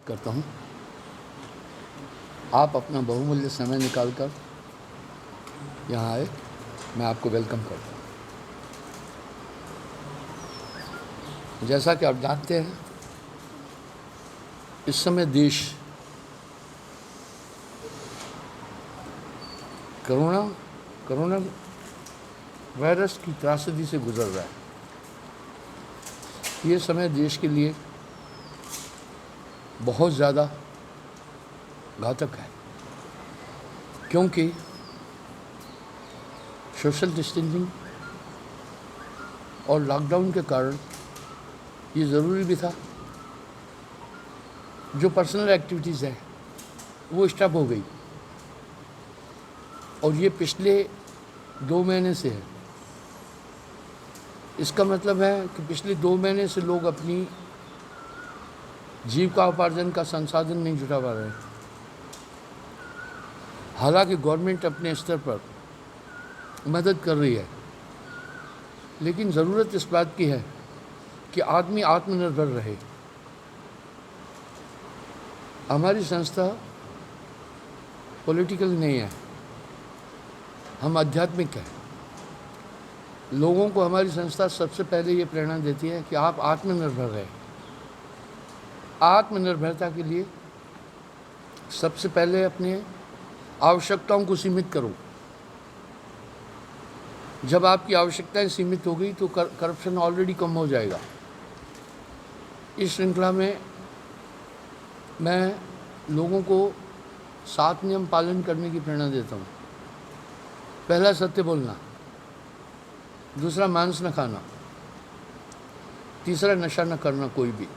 करता हूँ। आप अपना बहुमूल्य समय निकालकर यहाँ आए, मैं आपको वेलकम करता हूँ। जैसा कि आप जानते हैं, इस समय देश कोरोना वायरस की त्रासदी से गुजर रहा है। ये समय देश के लिए बहुत ज़्यादा घातक है, क्योंकि सोशल डिस्टेंसिंग और लॉकडाउन के कारण ये ज़रूरी भी था। जो पर्सनल एक्टिविटीज़ हैं वो स्टॉप हो गई, और ये पिछले 2 महीने से है। इसका मतलब है कि पिछले 2 महीने से लोग अपनी जीविकोपार्जन का संसाधन नहीं जुटा पा रहे हैं। हालांकि गवर्नमेंट अपने स्तर पर मदद कर रही है, लेकिन ज़रूरत इस बात की है कि आदमी आत्मनिर्भर रहे। हमारी संस्था पॉलिटिकल नहीं है, हम आध्यात्मिक हैं। लोगों को हमारी संस्था सबसे पहले ये प्रेरणा देती है कि आप आत्मनिर्भर रहें। आत्मनिर्भरता के लिए सबसे पहले अपने आवश्यकताओं को सीमित करो। जब आपकी आवश्यकताएं सीमित हो गई तो करप्शन ऑलरेडी कम हो जाएगा। इस श्रृंखला में मैं लोगों को 7 नियम पालन करने की प्रेरणा देता हूँ। पहला, सत्य बोलना। दूसरा, मांस न खाना। तीसरा, नशा न करना कोई भी।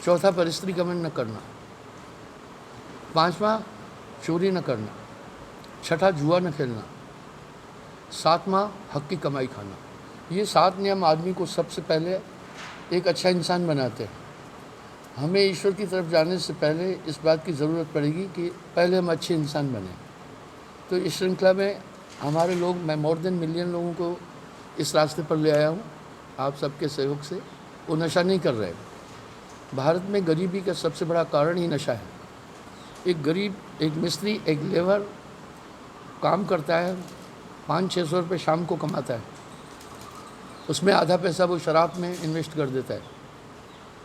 चौथा, परिस्त्री गमन न करना। 5वां, चोरी न करना। 6ठा, जुआ न खेलना। 7वां, हक की कमाई खाना। ये 7 नियम आदमी को सबसे पहले एक अच्छा इंसान बनाते हैं। हमें ईश्वर की तरफ जाने से पहले इस बात की ज़रूरत पड़ेगी कि पहले हम अच्छे इंसान बने। तो इस श्रृंखला में हमारे लोग, मैं मोर देन मिलियन लोगों को इस रास्ते पर ले आया हूँ आप सबके सहयोग से। वो नशा नहीं कर रहे। भारत में गरीबी का सबसे बड़ा कारण ही नशा है। एक गरीब, एक मिस्त्री, एक लेबर काम करता है, 500-600 रुपये शाम को कमाता है, उसमें आधा पैसा वो शराब में इन्वेस्ट कर देता है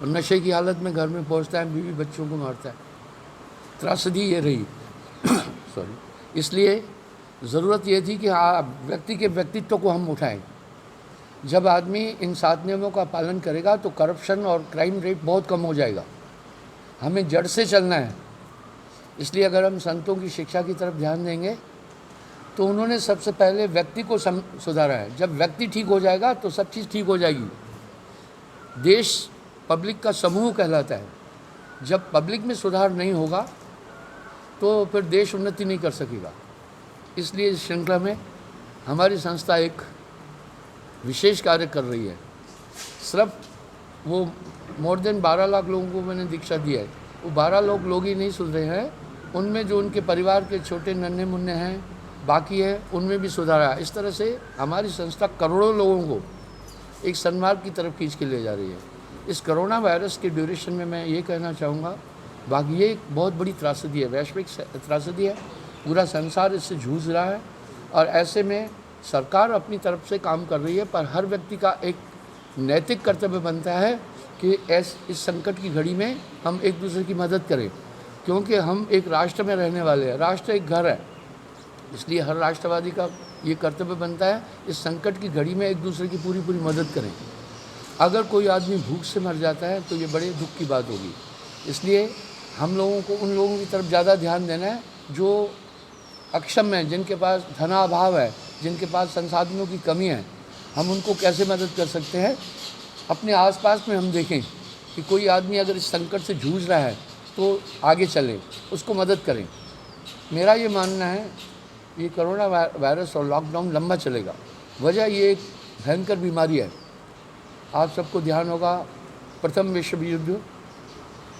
और नशे की हालत में घर में पहुंचता है, बीवी बच्चों को मारता है। त्रासदी ये रही सॉरी। इसलिए ज़रूरत ये थी कि व्यक्ति के व्यक्तित्व को हम उठाएं। जब आदमी इन 7 नियमों का पालन करेगा तो करप्शन और क्राइम रेट बहुत कम हो जाएगा। हमें जड़ से चलना है। इसलिए अगर हम संतों की शिक्षा की तरफ ध्यान देंगे तो उन्होंने सबसे पहले व्यक्ति को सुधारा है। जब व्यक्ति ठीक हो जाएगा तो सब चीज़ ठीक हो जाएगी। देश पब्लिक का समूह कहलाता है। जब पब्लिक में सुधार नहीं होगा तो फिर देश उन्नति नहीं कर सकेगा। इसलिए इस श्रृंखला में हमारी संस्था एक विशेष कार्य कर रही है। सिर्फ वो मोर देन 12 लाख लोगों को मैंने दीक्षा दी है। वो 12 लोग ही नहीं सुन रहे हैं, उनमें जो उनके परिवार के छोटे नन्हे मुन्ने हैं, बाकी है, उनमें भी सुधार है। इस तरह से हमारी संस्था करोड़ों लोगों को एक सन्मार्ग की तरफ खींच के ले जा रही है। इस कोरोना वायरस के ड्यूरेशन में मैं ये कहना चाहूँगा, बाकी ये एक बहुत बड़ी त्रासदी है, वैश्विक त्रासदी है। पूरा संसार इससे जूझ रहा है और ऐसे में सरकार अपनी तरफ से काम कर रही है, पर हर व्यक्ति का एक नैतिक कर्तव्य बनता है कि इस संकट की घड़ी में हम एक दूसरे की मदद करें, क्योंकि हम एक राष्ट्र में रहने वाले हैं। राष्ट्र एक घर है, इसलिए हर राष्ट्रवादी का ये कर्तव्य बनता है इस संकट की घड़ी में एक दूसरे की पूरी मदद करें। अगर कोई आदमी भूख से मर जाता है तो ये बड़े दुख की बात होगी। इसलिए हम लोगों को उन लोगों की तरफ ज़्यादा ध्यान देना है जो अक्षम हैं, जिनके पास धनाभाव है, जिनके पास संसाधनों की कमी है। हम उनको कैसे मदद कर सकते हैं? अपने आसपास में हम देखें कि कोई आदमी अगर इस संकट से जूझ रहा है तो आगे चलें, उसको मदद करें। मेरा ये मानना है ये कोरोना वायरस और लॉकडाउन लंबा चलेगा। वजह ये एक भयंकर बीमारी है। आप सबको ध्यान होगा, प्रथम विश्व युद्ध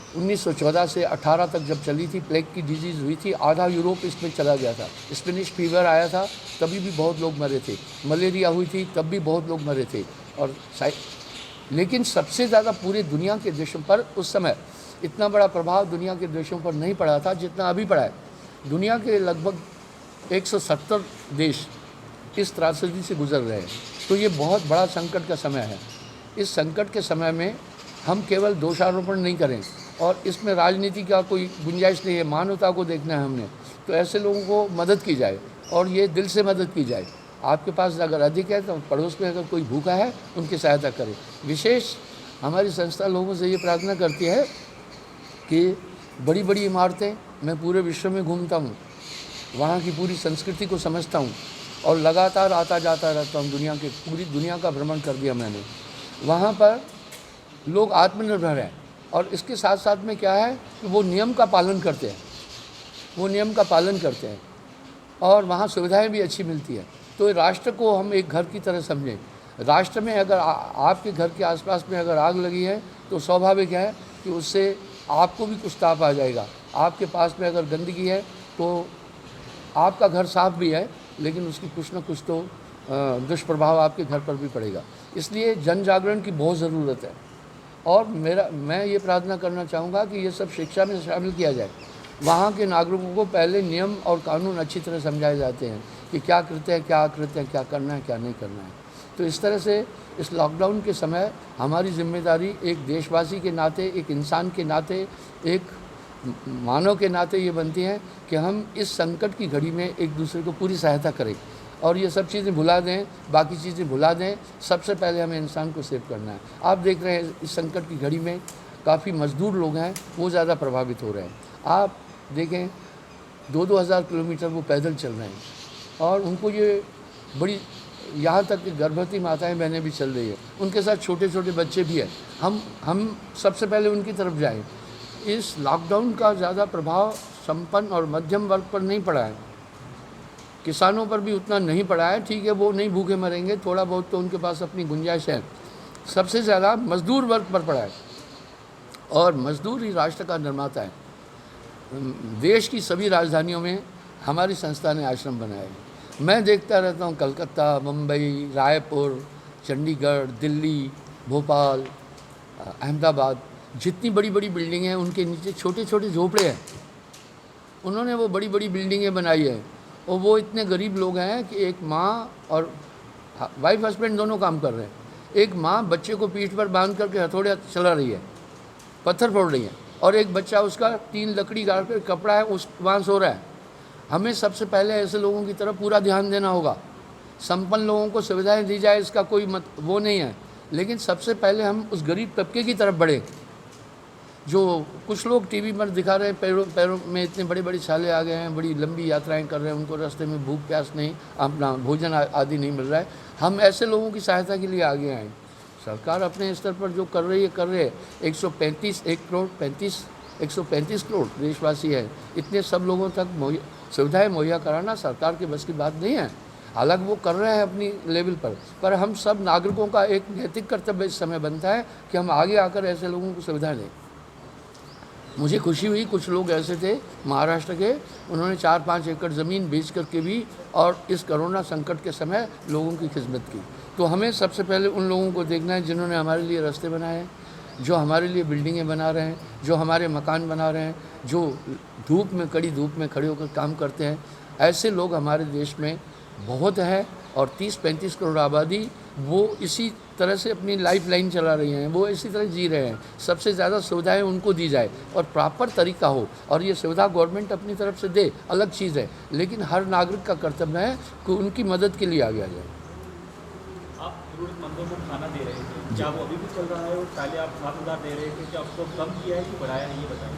1914 से 18 तक जब चली थी, प्लेग की डिजीज़ हुई थी, आधा यूरोप इसमें चला गया था। स्पेनिश फीवर आया था, तभी भी बहुत लोग मरे थे। मलेरिया हुई थी, तब भी बहुत लोग मरे थे। और लेकिन सबसे ज़्यादा पूरे दुनिया के देशों पर उस समय इतना बड़ा प्रभाव दुनिया के देशों पर नहीं पड़ा था जितना अभी पड़ा है। दुनिया के लगभग 170 देश इस त्रासदी से गुजर रहे हैं। तो ये बहुत बड़ा संकट का समय है। इस संकट के समय में हम केवल दोषारोपण नहीं करें और इसमें राजनीति का कोई गुंजाइश नहीं है, मानवता को देखना है हमने। तो ऐसे लोगों को मदद की जाए और ये दिल से मदद की जाए। आपके पास अगर अधिक है तो पड़ोस में अगर कोई भूखा है उनकी सहायता करें। विशेष हमारी संस्था लोगों से ये प्रार्थना करती है कि बड़ी बड़ी इमारतें, मैं पूरे विश्व में घूमता हूँ, वहाँ की पूरी संस्कृति को समझता हूँ और लगातार आता जाता रहता हूँ। पूरी दुनिया का भ्रमण कर दिया मैंने। वहाँ पर लोग आत्मनिर्भर हैं और इसके साथ साथ में क्या है कि वो नियम का पालन करते हैं, और वहाँ सुविधाएं भी अच्छी मिलती है। तो राष्ट्र को हम एक घर की तरह समझें। राष्ट्र में अगर आपके घर के आसपास में अगर आग लगी है तो स्वाभाविक है कि उससे आपको भी कुछ ताप आ जाएगा। आपके पास में अगर गंदगी है तो आपका घर साफ भी है लेकिन उसकी कुछ न कुछ तो दुष्प्रभाव आपके घर पर भी पड़ेगा। इसलिए जन जागरण की बहुत ज़रूरत है और मैं ये प्रार्थना करना चाहूँगा कि ये सब शिक्षा में शामिल किया जाए। वहाँ के नागरिकों को पहले नियम और कानून अच्छी तरह समझाए जाते हैं कि क्या कृत्य है, क्या अकृत्य है, क्या करना है, क्या नहीं करना है। तो इस तरह से इस लॉकडाउन के समय हमारी जिम्मेदारी एक देशवासी के नाते, एक इंसान के नाते, एक मानव के नाते ये बनती है कि हम इस संकट की घड़ी में एक दूसरे को पूरी सहायता करें और ये सब चीज़ें भुला दें, बाकी चीज़ें भुला दें। सबसे पहले हमें इंसान को सेव करना है। आप देख रहे हैं इस संकट की घड़ी में काफ़ी मजदूर लोग हैं, वो ज़्यादा प्रभावित हो रहे हैं। आप देखें 2-2 हज़ार किलोमीटर वो पैदल चल रहे हैं और उनको ये बड़ी, यहाँ तक कि गर्भवती माताएं बहनें भी चल रही है, उनके साथ छोटे छोटे बच्चे भी हैं। हम सबसे पहले उनकी तरफ जाएं। इस लॉकडाउन का ज़्यादा प्रभाव संपन्न और मध्यम वर्ग पर नहीं पड़ा है, किसानों पर भी उतना नहीं पड़ा है। ठीक है, वो नहीं भूखे मरेंगे, थोड़ा बहुत तो उनके पास अपनी गुंजाइश है। सबसे ज़्यादा मजदूर वर्ग पर पड़ा है और मजदूर ही राष्ट्र का निर्माता है। देश की सभी राजधानियों में हमारी संस्था ने आश्रम बनाए हैं। मैं देखता रहता हूँ कलकत्ता, मुंबई, रायपुर, चंडीगढ़, दिल्ली, भोपाल, अहमदाबाद, जितनी बड़ी बड़ी बिल्डिंगें हैं उनके नीचे छोटे छोटे झोपड़े हैं। उन्होंने वो बड़ी बड़ी बिल्डिंगें बनाई हैं और वो इतने गरीब लोग हैं कि एक माँ और वाइफ हस्बैंड दोनों काम कर रहे हैं। एक माँ बच्चे को पीठ पर बांध करके हथौड़े चला रही है, पत्थर फोड़ रही है, और एक बच्चा उसका 3 लकड़ी गाड़ पर कपड़ा है उस वहाँ सो रहा है। हमें सबसे पहले ऐसे लोगों की तरफ पूरा ध्यान देना होगा। संपन्न लोगों को सुविधाएं दी जाए, इसका कोई वो नहीं है, लेकिन सबसे पहले हम उस गरीब तबके की तरफ बढ़ें। जो कुछ लोग टीवी पर दिखा रहे हैं, पैरों में इतने बड़े बड़े छाले आ गए हैं, बड़ी लंबी यात्राएं कर रहे हैं, उनको रास्ते में भूख प्यास नहीं, अपना भोजन आदि नहीं मिल रहा है। हम ऐसे लोगों की सहायता के लिए आगे आएँ। सरकार अपने स्तर पर जो कर रही है 135 करोड़ देशवासी है, इतने सब लोगों तक सुविधाएं मुहैया कराना सरकार के बस की बात नहीं है। हालांकि वो कर रहे हैं अपनी लेवल पर हम सब नागरिकों का एक नैतिक कर्तव्य इस समय बनता है कि हम आगे आकर ऐसे लोगों को सुविधा दें। मुझे खुशी हुई, कुछ लोग ऐसे थे महाराष्ट्र के, उन्होंने 4-5 एकड़ ज़मीन बेच करके भी और इस कोरोना संकट के समय लोगों की खिदमत की। तो हमें सबसे पहले उन लोगों को देखना है जिन्होंने हमारे लिए रास्ते बनाए हैं, जो हमारे लिए बिल्डिंगें बना रहे हैं, जो हमारे मकान बना रहे हैं, जो धूप में कड़ी धूप में खड़े होकर काम करते हैं। ऐसे लोग हमारे देश में बहुत हैं और 30-35 करोड़ आबादी वो इसी तरह से अपनी लाइफ लाइन चला रही हैं, वो इसी तरह जी रहे हैं। सबसे ज़्यादा सुविधाएं उनको दी जाए और प्रॉपर तरीका हो, और ये सुविधा गवर्नमेंट अपनी तरफ से दे, अलग चीज़ है, लेकिन हर नागरिक का कर्तव्य है कि उनकी मदद के लिए आगे आ जाए। आप ज़रूरतमंदों को खाना दे रहे थे, क्या वो अभी भी चल रहा है? और पहले आप 7,000 दे रहे थे, क्या उसको कम किया है कि बढ़ाया है, ये बताइए।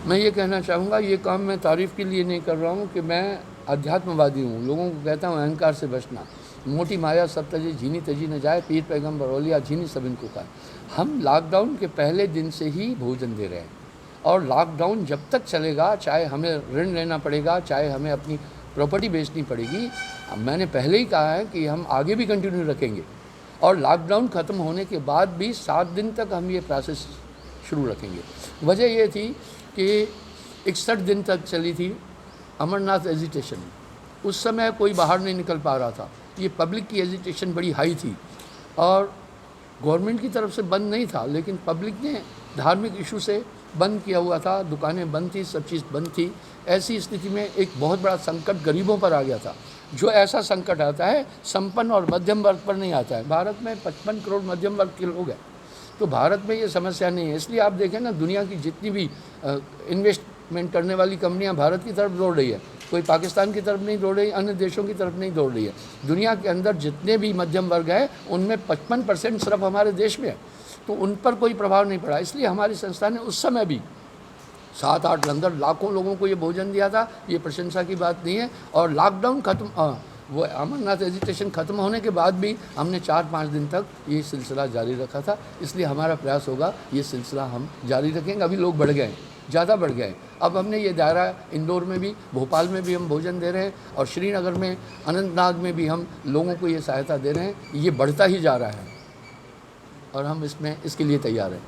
मैं ये कहना चाहूँगा, ये काम मैं तारीफ़ के लिए नहीं कर रहा हूँ कि मैं अध्यात्मवादी हूँ। लोगों को कहता हूँ अहंकार से बचना, मोटी माया सब तजी झीनी तजी न जाए, पीर पैगम्बर औलिया झीनी सब इनको का। हम लॉकडाउन के पहले दिन से ही भोजन दे रहे हैं और लॉकडाउन जब तक चलेगा, चाहे हमें ऋण लेना पड़ेगा, चाहे हमें अपनी प्रॉपर्टी बेचनी पड़ेगी, मैंने पहले ही कहा है कि हम आगे भी कंटिन्यू रखेंगे और लॉकडाउन ख़त्म होने के बाद भी 7 दिन तक हम ये प्रोसेस शुरू रखेंगे। वजह ये थी कि 61 दिन तक चली थी अमरनाथ एजिटेशन। उस समय कोई बाहर नहीं निकल पा रहा था, ये पब्लिक की एजिटेशन बड़ी हाई थी और गवर्नमेंट की तरफ से बंद नहीं था, लेकिन पब्लिक ने धार्मिक इशू से बंद किया हुआ था, दुकानें बंद थी, सब चीज़ बंद थी। ऐसी स्थिति में एक बहुत बड़ा संकट गरीबों पर आ गया था। जो ऐसा संकट आता है संपन्न और मध्यम वर्ग पर नहीं आता है। भारत में 55 करोड़ मध्यम वर्ग के लोग हैं, तो भारत में ये समस्या नहीं है। इसलिए आप देखें ना, दुनिया की जितनी भी इन्वेस्टमेंट करने वाली कंपनियां भारत की तरफ दौड़ रही है, कोई पाकिस्तान की तरफ नहीं दौड़ रही, अन्य देशों की तरफ नहीं दौड़ रही है। दुनिया के अंदर जितने भी मध्यम वर्ग है उनमें 55% सिर्फ हमारे देश में है, तो उन पर कोई प्रभाव नहीं पड़ा। इसलिए हमारी संस्था ने उस समय भी 7-8 लंगर लाखों लोगों को ये भोजन दिया था। ये प्रशंसा की बात नहीं है। और लॉकडाउन खत्म, वो अमरनाथ एजिटेशन खत्म होने के बाद भी हमने 4-5 दिन तक ये सिलसिला जारी रखा था। इसलिए हमारा प्रयास होगा ये सिलसिला हम जारी रखेंगे। अभी लोग बढ़ गए हैं, ज़्यादा बढ़ गए हैं। अब हमने ये दायरा इंदौर में भी, भोपाल में भी हम भोजन दे रहे हैं, और श्रीनगर में, अनंतनाग में भी हम लोगों को ये सहायता दे रहे हैं। ये बढ़ता ही जा रहा है और हम इसके लिए तैयार हैं।